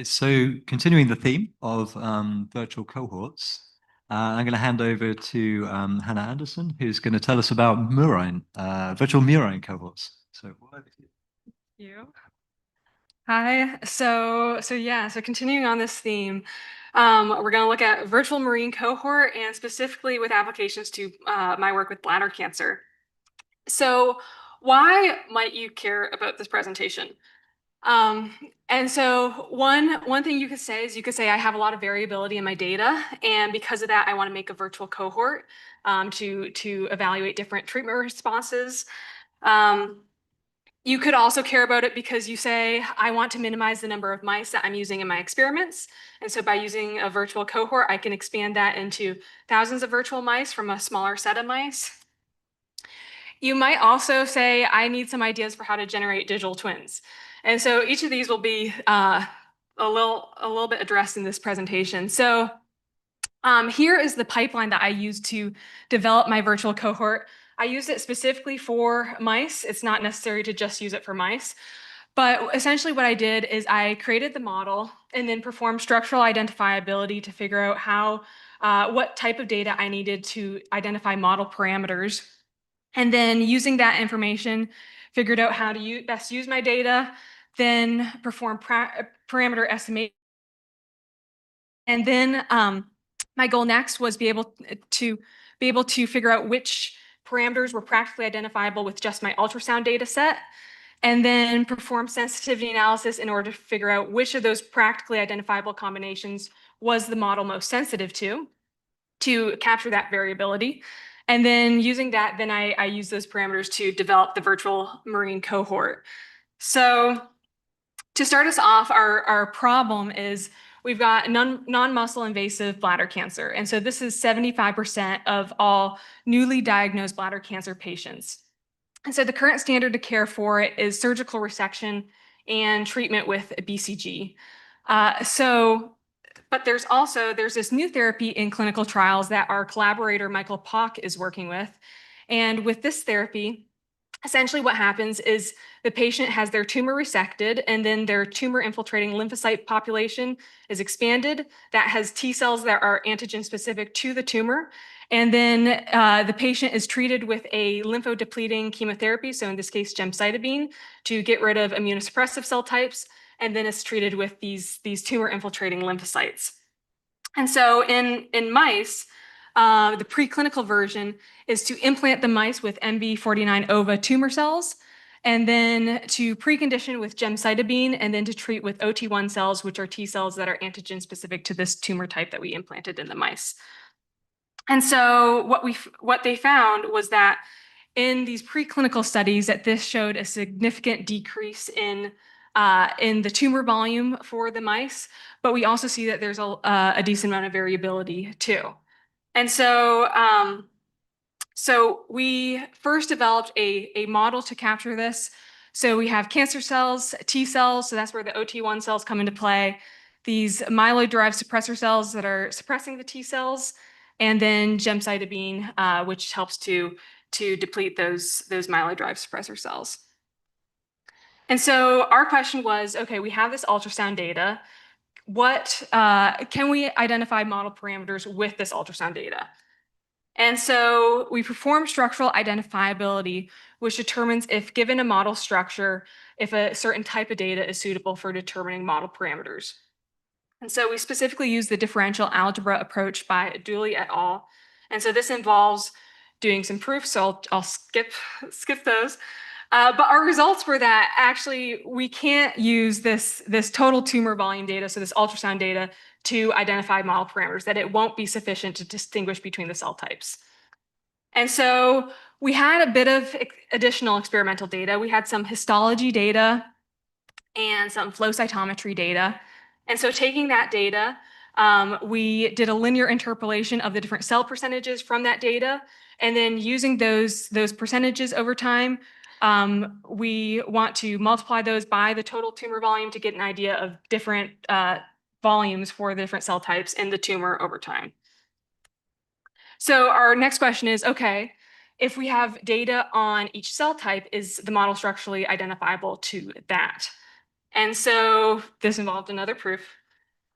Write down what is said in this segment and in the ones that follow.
So continuing the theme of virtual cohorts, I'm going to hand over to Hannah Anderson, who's going to tell us about murine, virtual murine cohorts. So all over to you. You. Hi. So continuing on this theme, we're going to look at virtual marine cohort and specifically with applications to my work with bladder cancer. So why might you care about this presentation? Um, and so one thing you could say is I have a lot of variability in my data, and because of that, I want to make a virtual cohort to evaluate different treatment responses. Um, you could also care about it because you say, I want to minimize the number of mice that I'm using in my experiments. And so by using a virtual cohort, I can expand that into thousands of virtual mice from a smaller set of mice. You might also say, I need some ideas for how to generate digital twins. And so each of these will be a little bit addressed in this presentation. So here is the pipeline that I used to develop my virtual cohort. I used it specifically for mice. It's not necessary to just use it for mice. But essentially what I did is I created the model and then performed structural identifiability to figure out what type of data I needed to identify model parameters. And then using that information, figured out how to best use my data, then perform parameter estimation. And then my goal next was be able to figure out which parameters were practically identifiable with just my ultrasound data set, and then perform sensitivity analysis in order to figure out which of those practically identifiable combinations was the model most sensitive to capture that variability. And then using that, then I use those parameters to develop the virtual marine cohort. So to start us off, our problem is we've got non-muscle invasive bladder cancer. And so this is 75% of all newly diagnosed bladder cancer patients. And so the current standard of care for it is surgical resection and treatment with BCG. But there's this new therapy in clinical trials that our collaborator, Michael Pock, is working with. And with this therapy, essentially what happens is the patient has their tumor resected, and then their tumor infiltrating lymphocyte population is expanded. That has T cells that are antigen specific to the tumor. And then the patient is treated with a lymphodepleting chemotherapy, so in this case, gemcitabine, to get rid of immunosuppressive cell types, and then it's treated with these tumor infiltrating lymphocytes. And so in mice, the preclinical version is to implant the mice with MB49 ova tumor cells, and then to precondition with gemcitabine, and then to treat with OT1 cells, which are T cells that are antigen specific to this tumor type that we implanted in the mice. And so what they found was that in these preclinical studies that this showed a significant decrease in the tumor volume for the mice, but we also see that there's a decent amount of variability too. And so we first developed a model to capture this. So we have cancer cells, T cells, so that's where the OT1 cells come into play, these myeloid-derived suppressor cells that are suppressing the T cells, and then gemcitabine, which helps to deplete those myeloid-derived suppressor cells. And so our question was, okay, we have this ultrasound data. Can we identify model parameters with this ultrasound data? And so we perform structural identifiability, which determines if given a model structure, if a certain type of data is suitable for determining model parameters. And so we specifically use the differential algebra approach by Dooley et al. And so this involves doing some proofs, so I'll skip those. But our results were that actually we can't use this total tumor volume data, so this ultrasound data, to identify model parameters, that it won't be sufficient to distinguish between the cell types. And so we had a bit of additional experimental data. We had some histology data and some flow cytometry data. And so taking that data, we did a linear interpolation of the different cell percentages from that data. And then using those percentages over time, we want to multiply those by the total tumor volume to get an idea of different volumes for the different cell types in the tumor over time. So our next question is, okay, if we have data on each cell type, is the model structurally identifiable to that? And so this involved another proof.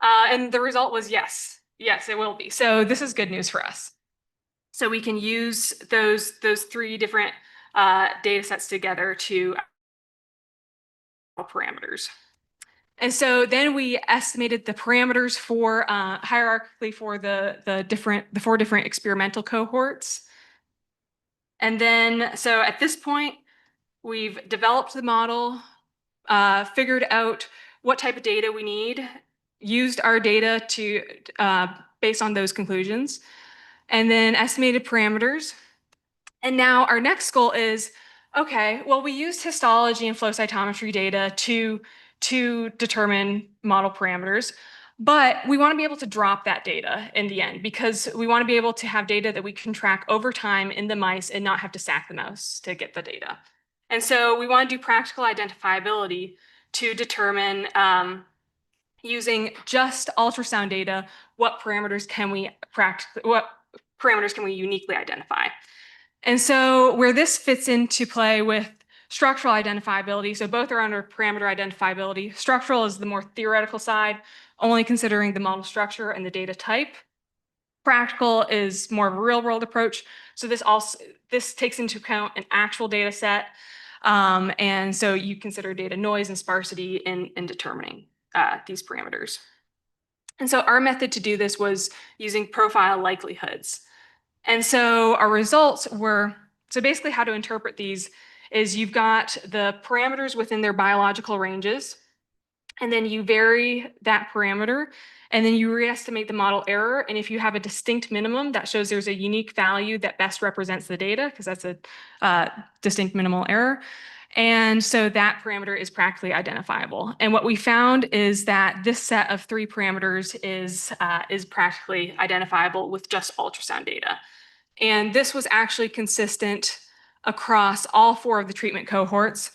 And the result was yes. Yes, it will be. So this is good news for us. So we can use those three different data sets together to parameters. And so then we estimated the parameters for hierarchically for the four different experimental cohorts. And then so at this point, we've developed the model, figured out what type of data we need, used our data to based on those conclusions, and then estimated parameters. And now our next goal is, okay, well, we used histology and flow cytometry data to determine model parameters, but we want to be able to drop that data in the end because we want to be able to have data that we can track over time in the mice and not have to sack the mouse to get the data. And so we want to do practical identifiability to determine using just ultrasound data, what parameters can we uniquely identify. And so where this fits into play with structural identifiability, so both are under parameter identifiability. Structural is the more theoretical side, only considering the model structure and the data type. Practical is more of a real world approach. So this takes into account an actual data set. And so you consider data noise and sparsity in determining these parameters. And so our method to do this was using profile likelihoods. And so our results were, so basically how to interpret these is you've got the parameters within their biological ranges, and then you vary that parameter, and then you re-estimate the model error. And if you have a distinct minimum, that shows there's a unique value that best represents the data, because that's a distinct minimal error. And so that parameter is practically identifiable. And what we found is that this set of three parameters is practically identifiable with just ultrasound data. And this was actually consistent across all four of the treatment cohorts.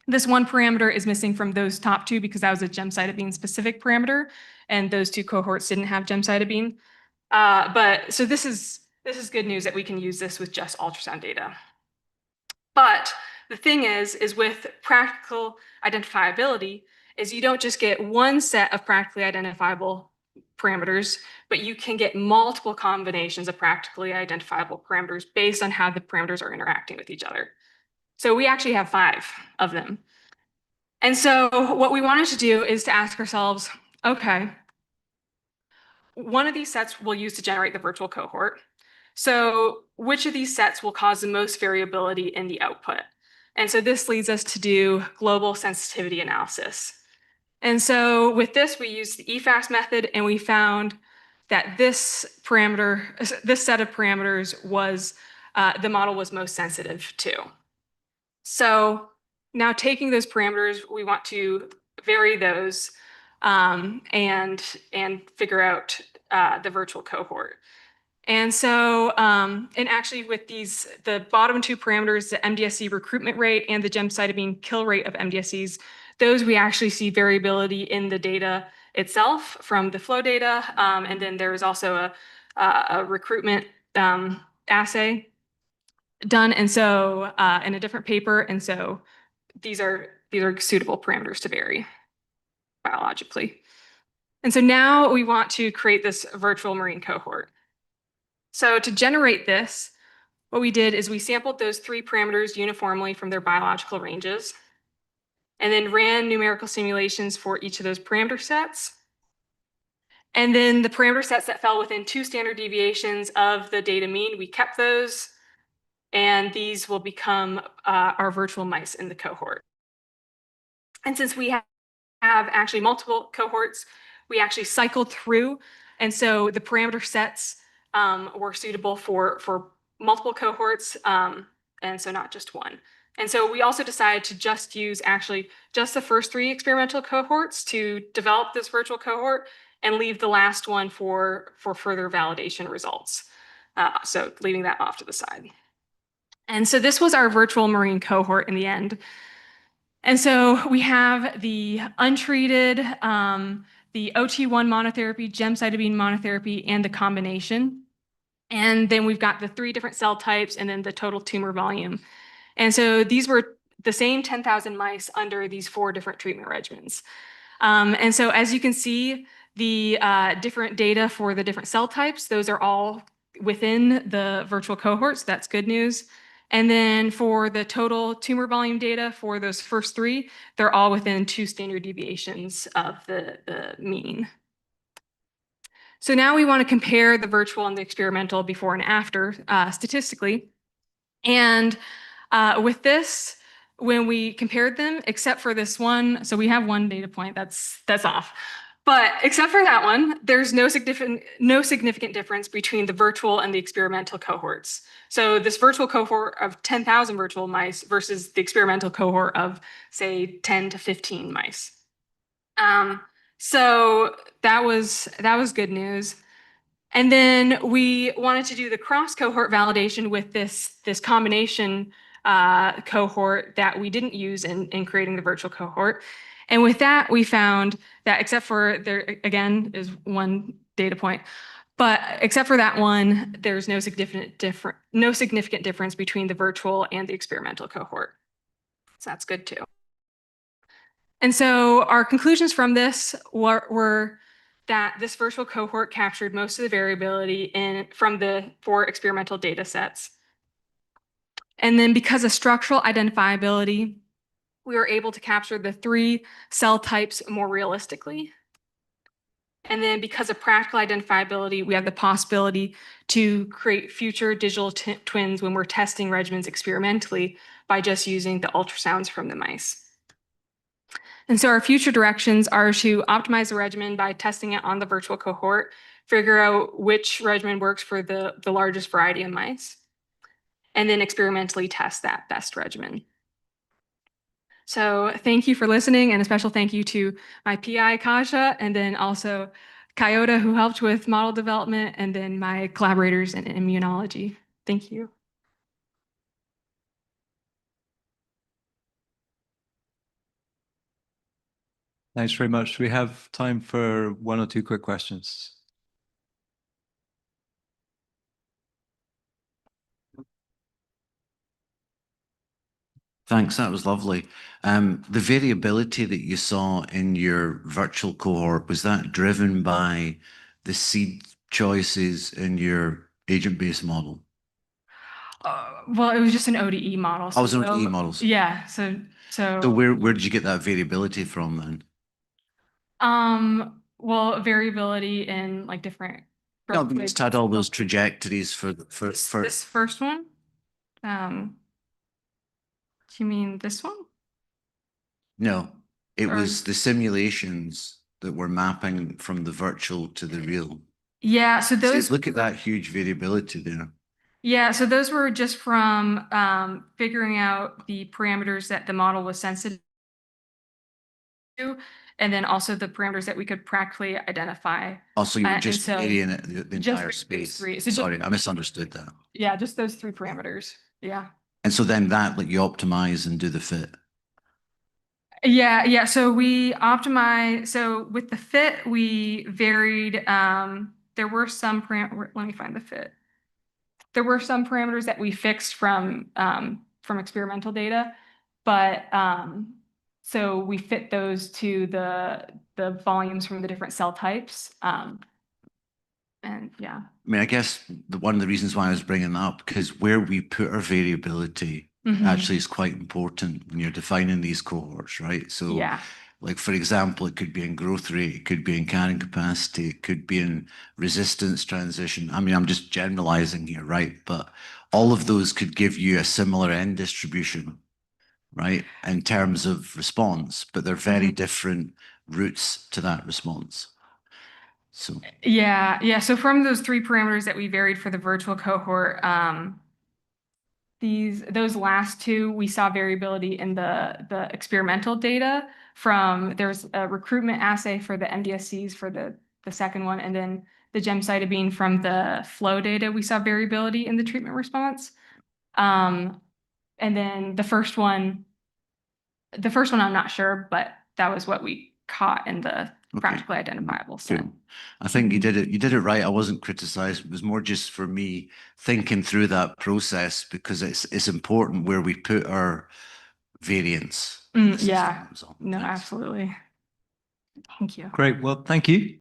This one parameter is missing from those top two because that was a gemcitabine specific parameter, and those two cohorts didn't have gemcitabine. But so this is good news that we can use this with just ultrasound data. But the thing is with practical identifiability is you don't just get one set of practically identifiable parameters, but you can get multiple combinations of practically identifiable parameters based on how the parameters are interacting with each other. So we actually have 5 of them. And so what we wanted to do is to ask ourselves, okay, one of these sets we'll use to generate the virtual cohort. So which of these sets will cause the most variability in the output? And so this leads us to do global sensitivity analysis. And so with this, we used the EFAS method, and we found that this set of parameters was the model was most sensitive to. So now taking those parameters, we want to vary those and figure out the virtual cohort. And so, and actually with these, the bottom two parameters, the MDSC recruitment rate and the gemcitabine kill rate of MDSCs, those we actually see variability in the data itself from the flow data. And then there is also a recruitment assay done. And so in a different paper. And so these are suitable parameters to vary biologically. And so now we want to create this virtual murine cohort. So to generate this, what we did is we sampled those 3 parameters uniformly from their biological ranges, and then ran numerical simulations for each of those parameter sets. And then the parameter sets that fell within 2 standard deviations of the data mean, we kept those, and these will become our virtual mice in the cohort. And since we have actually multiple cohorts, we actually cycled through, and so the parameter sets were suitable for multiple cohorts, and so not just one. And so we also decided to just use actually just the first 3 experimental cohorts to develop this virtual cohort and leave the last one for further validation results. So leaving that off to the side. And so this was our virtual murine cohort in the end. And so we have the untreated, the OT1 monotherapy, gemcitabine monotherapy, and the combination. And then we've got the 3 different cell types and then the total tumor volume. And so these were the same 10,000 mice under these 4 different treatment regimens. And so as you can see, the different data for the different cell types, those are all within the virtual cohorts. That's good news. And then for the total tumor volume data for those first 3, they're all within 2 standard deviations of the mean. So now we want to compare the virtual and the experimental before and after statistically. And with this, when we compared them, except for this one, so we have one data point that's off. But except for that one, there's no significant difference between the virtual and the experimental cohorts. So this virtual cohort of 10,000 virtual mice versus the experimental cohort of, say, 10 to 15 mice. So that was good news. And then we wanted to do the cross-cohort validation with this combination cohort that we didn't use in creating the virtual cohort. And with that, we found that except for there, again, is one data point, but except for that one, there's no significant difference between the virtual and the experimental cohort. So that's good too. And so our conclusions from this were that this virtual cohort captured most of the variability from the 4 experimental data sets. And then because of structural identifiability, we were able to capture the 3 cell types more realistically. And then because of practical identifiability, we have the possibility to create future digital twins when we're testing regimens experimentally by just using the ultrasounds from the mice. And so our future directions are to optimize the regimen by testing it on the virtual cohort, figure out which regimen works for the largest variety of mice, and then experimentally test that best regimen. So thank you for listening, and a special thank you to my PI, Kasia, and then also Coyote, who helped with model development, and then my collaborators in immunology. Thank you. Thanks very much. We have time for 1 or 2 quick questions. Thanks, that was lovely. The variability that you saw in your virtual cohort, was that driven by the seed choices in your agent-based model? Well, it was just an ODE model. I was on ODE models. Yeah, so where did you get that variability from then? Well, variability in like different. No, we just had all those trajectories for this first one. Do you mean this one? No, it was the simulations that were mapping from the virtual to the real. Yeah, so those. Look at that huge variability there. Yeah, so those were just from figuring out the parameters that the model was sensitive to, and then also the parameters that we could practically identify. Also, you were just varying it the entire space. So sorry, I misunderstood that. Yeah, just those 3 parameters. Yeah. And so then that, like, you optimize and do the fit. Yeah. So we optimize. So with the fit, we varied. There were some let me find the fit. There were some parameters that we fixed from experimental data, but so we fit those to the volumes from the different cell types. And yeah. I mean, I guess one of the reasons why I was bringing that up, because where we put our variability actually is quite important when you're defining these cohorts, right? So, yeah. Like, for example, it could be in growth rate, it could be in carrying capacity, it could be in resistance transition. I mean, I'm just generalizing here, right? But all of those could give you a similar end distribution, right, in terms of response, but they're very different routes to that response. So yeah. So from those 3 parameters that we varied for the virtual cohort, those last 2, we saw variability in the experimental data from there's a recruitment assay for the MDSCs for the second one, and then the gemcitabine from the flow data, we saw variability in the treatment response. And then the first one I'm not sure, but that was what we caught in the practically identifiable set. I think you did it right. I wasn't criticized. It was more just for me thinking through that process, because it's important where we put our variance. in the system, Yeah, that was all. no, Thanks. absolutely. Thank you. Great. Well, thank you.